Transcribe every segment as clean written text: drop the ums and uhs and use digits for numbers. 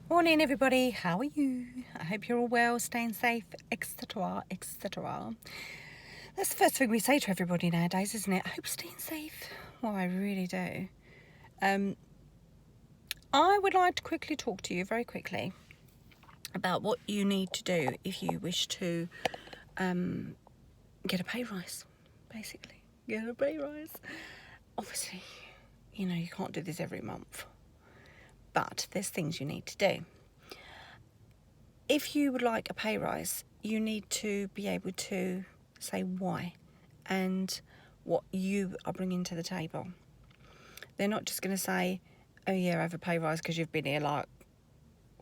Morning everybody, how are you? I hope you're all well, staying safe, etc, etc. That's the first thing we say to everybody nowadays, isn't it? I hope you're staying safe. Well, I really do. I would like to quickly talk to you, very quickly, about what you need to do if you wish to get a pay rise, basically. Get a pay rise. Obviously, you can't do this every month, but there's things you need to do. If you would like a pay rise, you need to be able to say why and what you are bringing to the table. They're not just going to say, oh yeah, I have a pay rise because you've been here like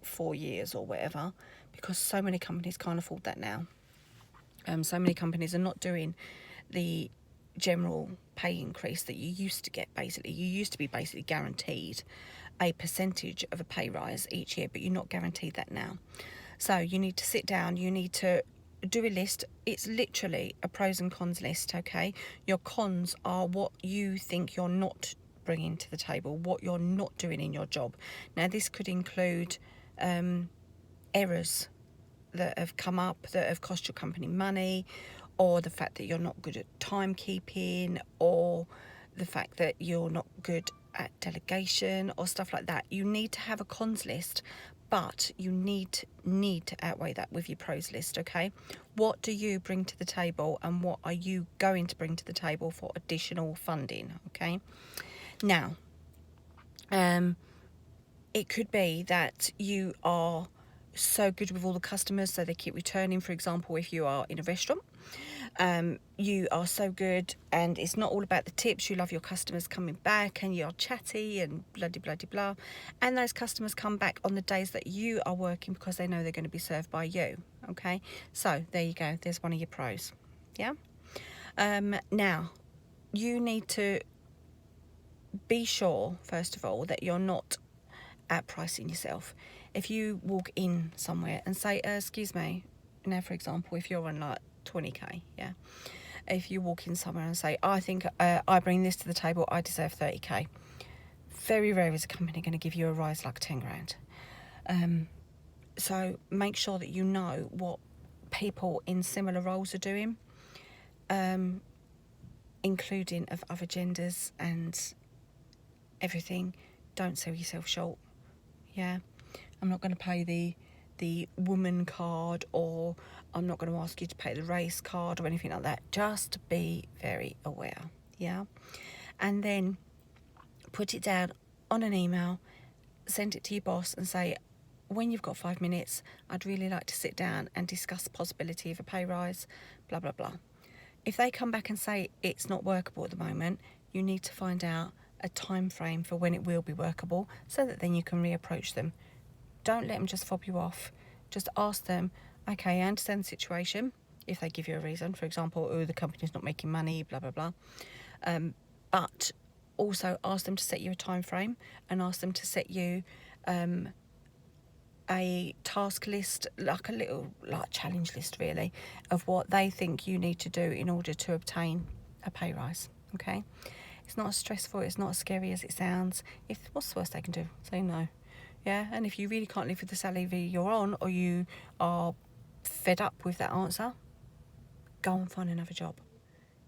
4 years or whatever, because so many companies can't afford that now. So many companies are not doing the general pay increase that you used to get. Basically, you used to be basically guaranteed a percentage of a pay rise each year, but you're not guaranteed that now. So you need to sit down, you need to do a list. It's literally a pros and cons list, okay? Your cons are what you think you're not bringing to the table, what you're not doing in your job. Now, this could include errors that have come up that have cost your company money, or the fact that you're not good at timekeeping, or the fact that you're not good at delegation or stuff like that. You need to have a cons list, but you need to outweigh that with your pros list, okay? What do you bring to the table, and what are you going to bring to the table for additional funding, okay? Now, it could be that you are so good with all the customers, so they keep returning. For example, if you are in a restaurant, you are so good, and it's not all about the tips. You love your customers coming back, and you're chatty and bloody blah, and those customers come back on the days that you are working because they know they're going to be served by you, okay? So there you go, there's one of your pros. Yeah. Now you need to be sure, first of all, that you're not outpricing yourself. If you walk in somewhere and say, excuse me, now for example, if you're on like 20k, yeah, if you walk in somewhere and say, I think I bring this to the table, I deserve 30k, very rare is a company going to give you a rise like 10 grand. So make sure that you know what people in similar roles are doing, including of other genders and everything. Don't sell yourself short. Yeah, I'm not going to pay the woman card, or I'm not going to ask you to pay the race card or anything like that. Just be very aware. Yeah. And then put it down on an email, send it to your boss and say, when you've got 5 minutes, I'd really like to sit down and discuss the possibility of a pay rise, blah, blah, blah. If they come back and say it's not workable at the moment, you need to find out a time frame for when it will be workable, so that then you can reapproach them. Don't let them just fob you off. Just ask them, okay, I understand the situation. If they give you a reason, for example, oh, the company's not making money, blah, blah, blah. But also ask them to set you a time frame, and ask them to set you a task list, like a little challenge list really, of what they think you need to do in order to obtain a pay rise, okay? It's not as stressful, it's not as scary as it sounds. What's the worst they can do? Say no. Yeah, and if you really can't live with the salary you're on, or you are fed up with that answer, go and find another job.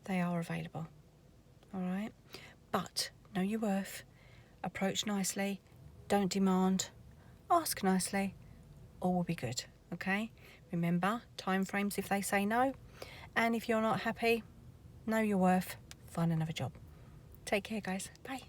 They are available. All right? But know your worth. Approach nicely. Don't demand. Ask nicely. All will be good. Okay? Remember, time frames if they say no. And if you're not happy, know your worth. Find another job. Take care, guys. Bye.